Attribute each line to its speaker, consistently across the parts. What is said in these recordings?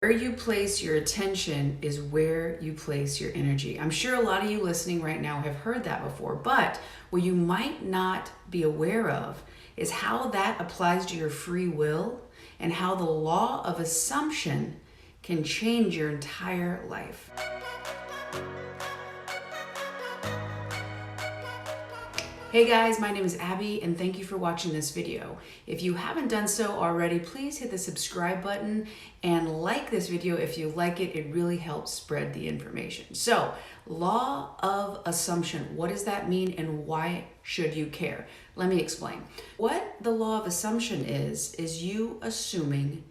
Speaker 1: Where you place your attention is where you place your energy. I'm sure a lot of you listening right now have heard that before, but what you might not be aware of is how that applies to your free will and how the law of assumption can change your entire life. Hey guys, my name is Abby and thank you for watching this video. If you haven't done so already, please hit the subscribe button and like this video if you like it. It really helps spread the information. So, law of assumption, what does that mean and why should you care? Let me explain. What the law of assumption is you assuming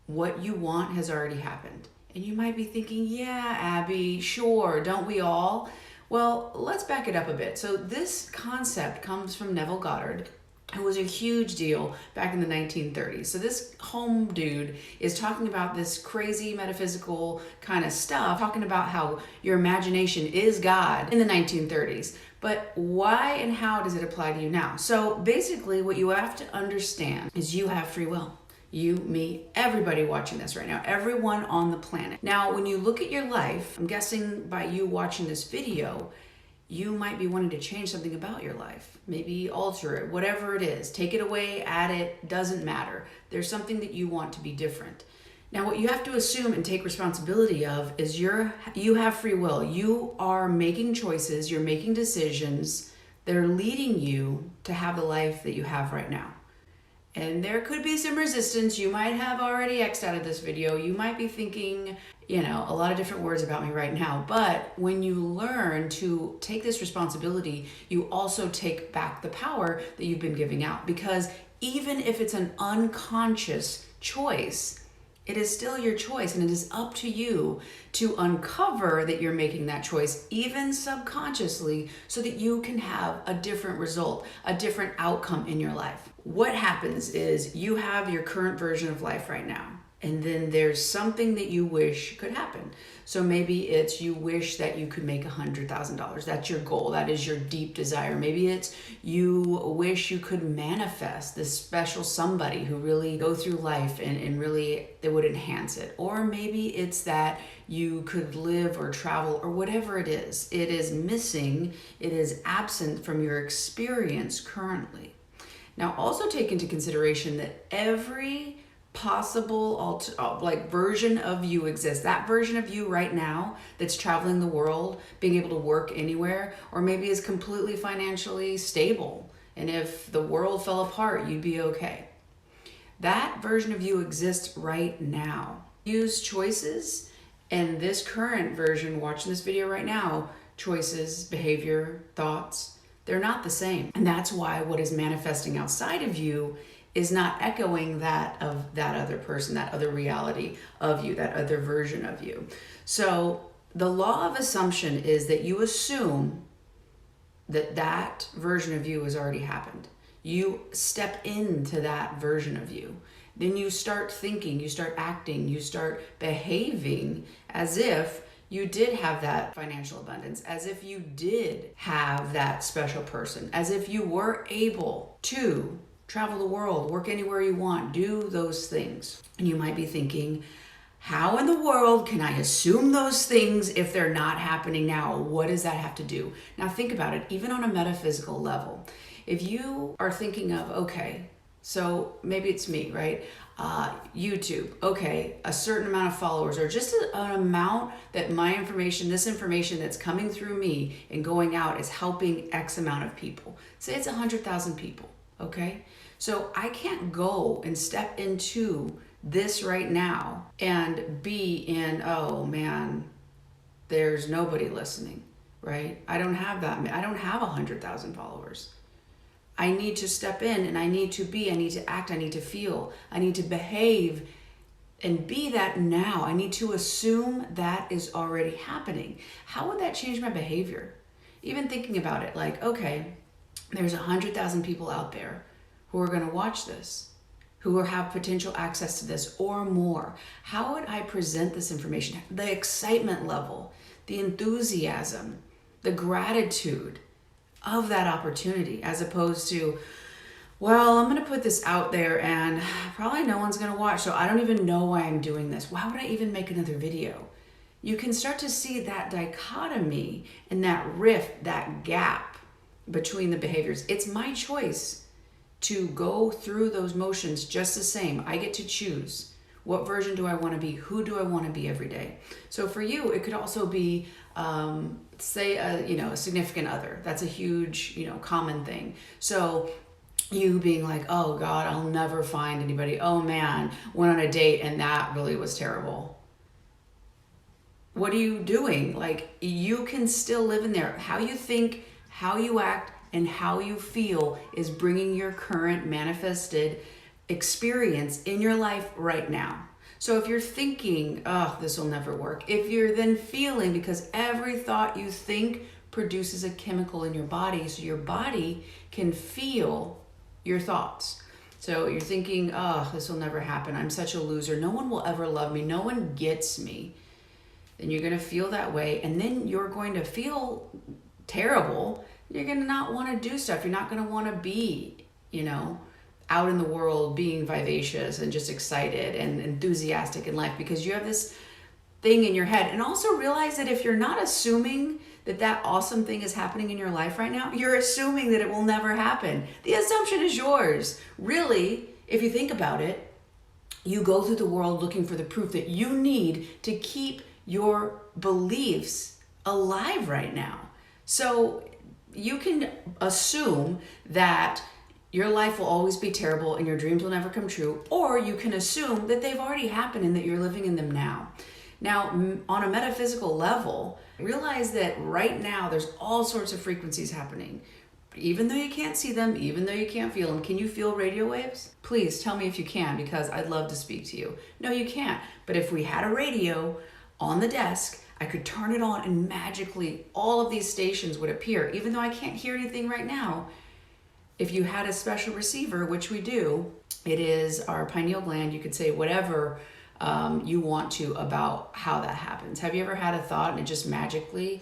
Speaker 1: what you want has already happened. And you might be thinking, yeah, Abby, sure, don't we all? Well, let's back it up a bit. So this concept comes from Neville Goddard, who was a huge deal back in the 1930s. So this home dude is talking about this crazy metaphysical kind of stuff, talking about how your imagination is God in the 1930s. But why and how does it apply to you now? So basically what you have to understand is you have free will. You, me, everybody watching this right now, everyone on the planet. Now, when you look at your life, I'm guessing by you watching this video, you might be wanting to change something about your life. Maybe alter it, whatever it is. Take it away, add it, doesn't matter. There's something that you want to be different. Now, what you have to assume and take responsibility of is you have free will. You are making choices, you're making decisions that are leading you to have the life that you have right now. And there could be some resistance. You might have already X'd out of this video. You might be thinking, a lot of different words about me right now. But when you learn to take this responsibility, you also take back the power that you've been giving out. Because even if it's an unconscious choice, it is still your choice, and it is up to you to uncover that you're making that choice, even subconsciously, so that you can have a different result, a different outcome in your life. What happens is you have your current version of life right now, and then there's something that you wish could happen. So maybe it's you wish that you could make $100,000. That's your goal. That is your deep desire. Maybe it's you wish you could manifest this special somebody who really go through life and really it would enhance it. Or maybe it's that you could live or travel or whatever it is. It is missing. It is absent from your experience currently. Now also take into consideration that every possible version of you exists. That version of you right now that's traveling the world, being able to work anywhere, or maybe is completely financially stable. And if the world fell apart, you'd be okay. That version of you exists right now. Use choices, and this current version watching this video right now, choices, behavior, thoughts, they're not the same. And that's why what is manifesting outside of you is not echoing that of that other person, that other reality of you, that other version of you. So the law of assumption is that you assume that that version of you has already happened. You step into that version of you. Then you start thinking, you start acting, you start behaving as if you did have that financial abundance, as if you did have that special person, as if you were able to travel the world, work anywhere you want, do those things. And you might be thinking, how in the world can I assume those things if they're not happening now? What does that have to do? Now think about it, even on a metaphysical level. If you are thinking of, okay, so maybe it's me, right? YouTube, okay, a certain amount of followers, or just an amount that my information, this information that's coming through me and going out is helping X amount of people. Say it's 100,000 people, okay? So I can't go and step into this right now and be in, oh man, there's nobody listening, right? I don't have that. I don't have 100,000 followers. I need to step in and I need to be, I need to act, I need to feel, I need to behave and be that now. I need to assume that is already happening. How would that change my behavior? Even thinking about it, like, okay, there's 100,000 people out there who are going to watch this, who will have potential access to this or more. How would I present this information? The excitement level, the enthusiasm, the gratitude of that opportunity, as opposed to, Well, I'm going to put this out there and probably no one's going to watch, so I don't even know why I'm doing this. Why would I even make another video? You can start to see that dichotomy and that rift, that gap between the behaviors. It's my choice to go through those motions just the same. I get to choose. What version do I want to be? Who do I want to be every day? So for you, it could also be, say, a significant other. That's a huge, common thing. So you being like, oh God, I'll never find anybody. Oh man, went on a date and that really was terrible. What are you doing? Like, you can still live in there. How you think, how you act, and how you feel is bringing your current manifested experience in your life right now. So if you're thinking, oh, this will never work, if you're then feeling, because every thought you think produces a chemical in your body, so your body can feel your thoughts. So you're thinking, oh, this will never happen. I'm such a loser. No one will ever love me. No one gets me. Then you're going to feel that way. And then you're going to feel terrible. You're going to not want to do stuff. You're not going to want to be, out in the world being vivacious and just excited and enthusiastic in life, because you have this thing in your head. And also realize that if you're not assuming that that awesome thing is happening in your life right now, you're assuming that it will never happen. The assumption is yours. Really, if you think about it, you go through the world looking for the proof that you need to keep your beliefs alive right now. So you can assume that your life will always be terrible and your dreams will never come true, or you can assume that they've already happened and that you're living in them now. Now, on a metaphysical level, realize that right now there's all sorts of frequencies happening. Even though you can't see them, even though you can't feel them. Can you feel radio waves? Please tell me if you can, because I'd love to speak to you. No, you can't. But if we had a radio on the desk, I could turn it on and magically all of these stations would appear. Even though I can't hear anything right now, if you had a special receiver, which we do, it is our pineal gland. You could say whatever you want to about how that happens. Have you ever had a thought and it just magically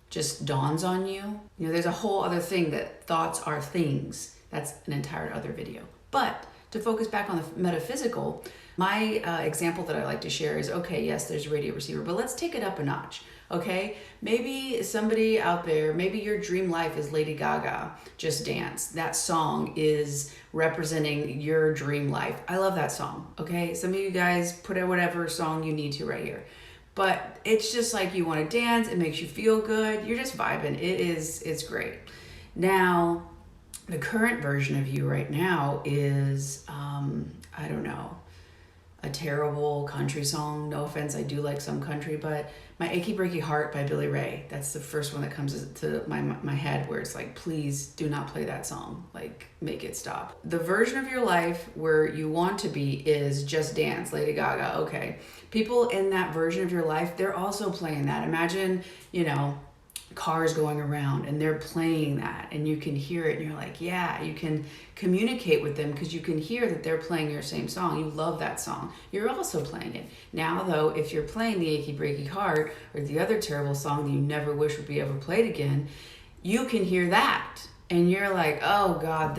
Speaker 1: just dawns on you? There's a whole other thing that thoughts are things. That's an entire other video. But to focus back on the metaphysical, my example that I like to share is, okay, yes, there's a radio receiver, but let's take it up a notch. Okay, maybe somebody out there, maybe your dream life is Lady Gaga, Just Dance. That song is representing your dream life. I love that song, okay? Some of you guys put in whatever song you need to right here. But it's just like you want to dance, it makes you feel good, you're just vibing. It's great. Now, the current version of you right now is, I don't know, a terrible country song. No offense, I do like some country, but My Achy Breaky Heart by Billy Ray. That's the first one that comes to my head, where it's like, please do not play that song. Like, make it stop. The version of your life where you want to be is Just Dance, Lady Gaga. Okay. People in that version of your life, they're also playing that. Imagine, cars going around and they're playing that and you can hear it and you're like, yeah, you can communicate with them because you can hear that they're playing your same song. You love that song. You're also playing it. Now though, if you're playing the Achy Breaky Heart or the other terrible song that you never wish would be ever played again, you can hear that and you're like, oh God,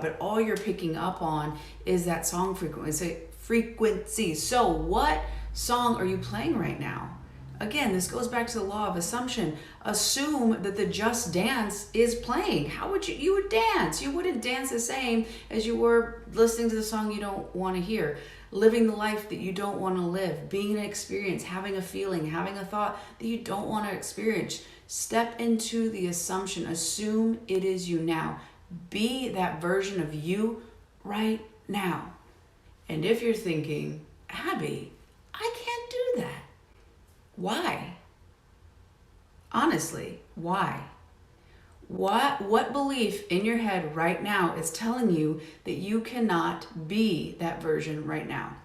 Speaker 1: but all you're picking up on is that song frequency. So what song are you playing right now? Again, this goes back to the law of assumption. Assume that the Just Dance is playing. How would you would dance? You wouldn't dance the same as you were listening to the song you don't want to hear, living the life that you don't want to live, being an experience, having a feeling, having a thought that you don't want to experience. Step into the assumption. Assume it is you now. Be that version of you right now. And if you're thinking, Abby, I can't do that. Why? Honestly, why? What belief in your head right now is telling you that you cannot be that version right now?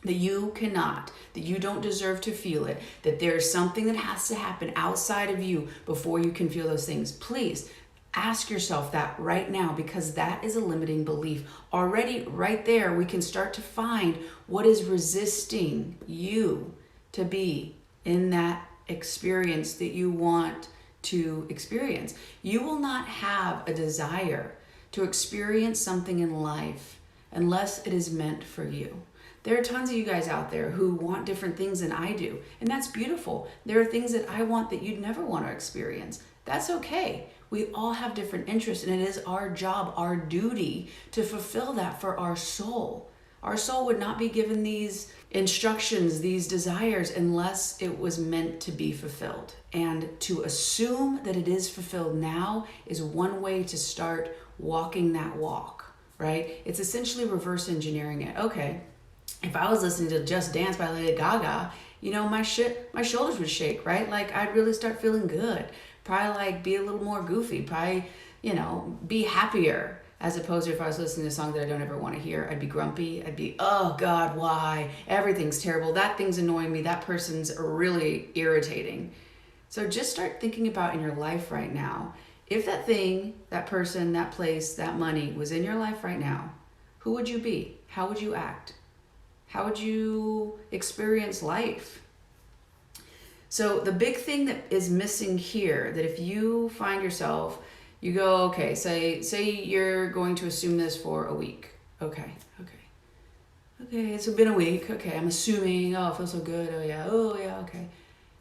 Speaker 1: That you cannot, that you don't deserve to feel it, that there's something that has to happen outside of you before you can feel those things. Please ask yourself that right now, because that is a limiting belief. Already right there, we can start to find what is resisting you to be in that experience that you want to experience. You will not have a desire to experience something in life unless it is meant for you. There are tons of you guys out there who want different things than I do, and that's beautiful. There are things that I want that you'd never want to experience. That's okay. We all have different interests, and it is our job, our duty to fulfill that for our soul. Our soul would not be given these instructions, these desires, unless it was meant to be fulfilled. And to assume that it is fulfilled now is one way to start walking that walk, right? It's essentially reverse engineering it. Okay, if I was listening to Just Dance by Lady Gaga, you know, my shoulders would shake, right? Like, I'd really start feeling good. Probably like be a little more goofy, probably, you know, be happier. As opposed to if I was listening to a song that I don't ever want to hear, I'd be grumpy. I'd be, oh God, why? Everything's terrible. That thing's annoying me. That person's really irritating. So just start thinking about in your life right now, if that thing, that person, that place, that money was in your life right now, who would you be? How would you act? How would you experience life? So the big thing that is missing here, that if you find yourself, you go, okay, say you're going to assume this for a week. Okay, it's been a week. Okay, I'm assuming, oh, it feels so good. Oh yeah, okay.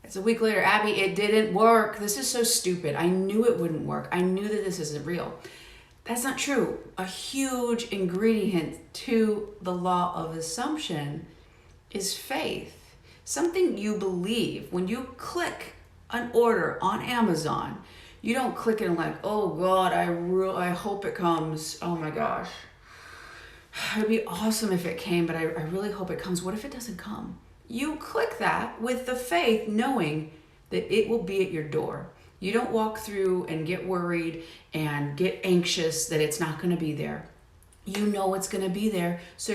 Speaker 1: It's a week later, Abby, it didn't work. This is so stupid. I knew it wouldn't work. I knew that this isn't real. That's not true. A huge ingredient to the law of assumption is faith. Something you believe. When you click an order on Amazon, you don't click it and like, oh God, I hope it comes. Oh my gosh. It would be awesome if it came, but I really hope it comes. What if it doesn't come? You click that with the faith, knowing that it will be at your door. You don't walk through and get worried and get anxious that it's not going to be there. You know it's going to be there. So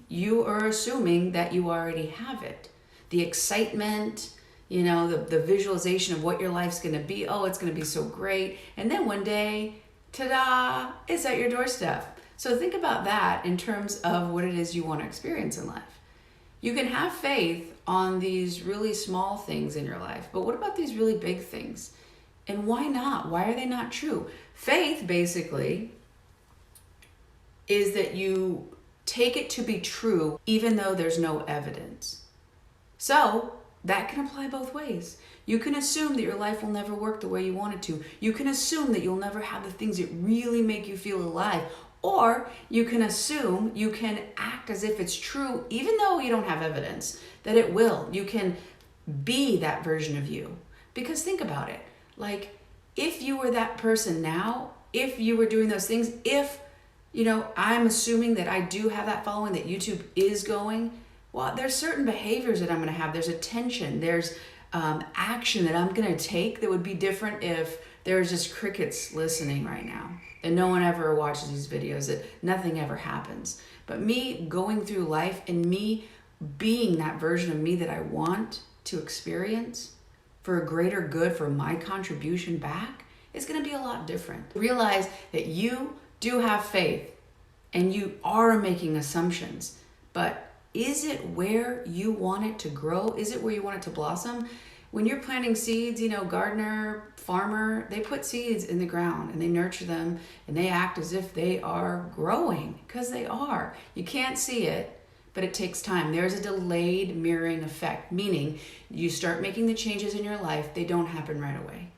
Speaker 1: you are assuming that you already have it. The excitement, you know, the visualization of what your life's going to be. Oh, it's going to be so great. And then one day, ta-da, it's at your doorstep. So think about that in terms of what it is you want to experience in life. You can have faith on these really small things in your life, but what about these really big things? And why not? Why are they not true? Faith, basically, is that you take it to be true even though there's no evidence. So that can apply both ways. You can assume that your life will never work the way you want it to. You can assume that you'll never have the things that really make you feel alive. Or you can assume, you can act as if it's true, even though you don't have evidence that it will. You can be that version of you. Because think about it. Like, if you were that person now, if you were doing those things, if, you know, I'm assuming that I do have that following, that YouTube is going, well, there's certain behaviors that I'm going to have. There's attention. There's action that I'm going to take that would be different if there's just crickets listening right now. And no one ever watches these videos, that nothing ever happens. But me going through life and me being that version of me that I want to experience for a greater good, for my contribution back, is going to be a lot different. Realize that you do have faith and you are making assumptions, but is it where you want it to grow? Is it where you want it to blossom? When you're planting seeds, you know, gardener, farmer, they put seeds in the ground and they nurture them and they act as if they are growing, because they are. You can't see it, but it takes time. There's a delayed mirroring effect, meaning you start making the changes in your life, they don't happen right away.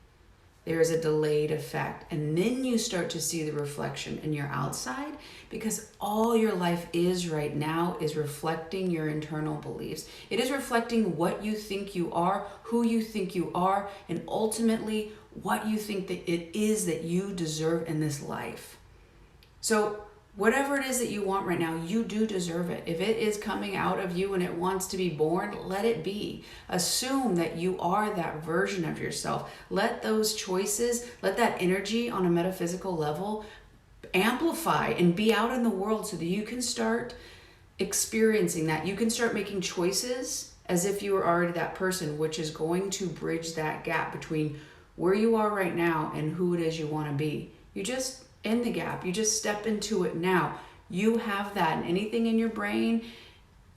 Speaker 1: There is a delayed effect, and then you start to see the reflection in your outside, because all your life is right now is reflecting your internal beliefs. It is reflecting what you think you are, who you think you are, and ultimately what you think that it is that you deserve in this life. So whatever it is that you want right now, you do deserve it. If it is coming out of you and it wants to be born, let it be. Assume that you are that version of yourself. Let those choices, let that energy on a metaphysical level amplify and be out in the world so that you can start experiencing that. You can start making choices as if you were already that person, which is going to bridge that gap between where you are right now and who it is you want to be. You just end the gap. You just step into it now. You have that, and anything in your brain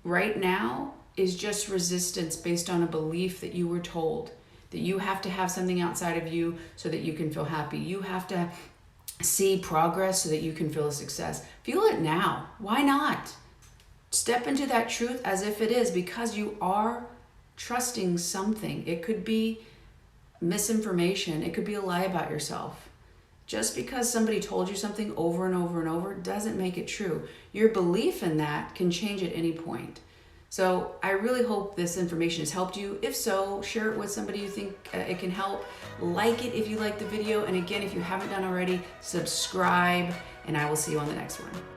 Speaker 1: right now is just resistance based on a belief that you were told that you have to have something outside of you so that you can feel happy. You have to see progress so that you can feel a success. Feel it now. Why not? Step into that truth as if it is, because you are trusting something. It could be misinformation. It could be a lie about yourself. Just because somebody told you something over and over and over doesn't make it true. Your belief in that can change at any point. So I really hope this information has helped you. If so, share it with somebody you think it can help. Like it if you like the video. And again, if you haven't done already, subscribe, and I will see you on the next one.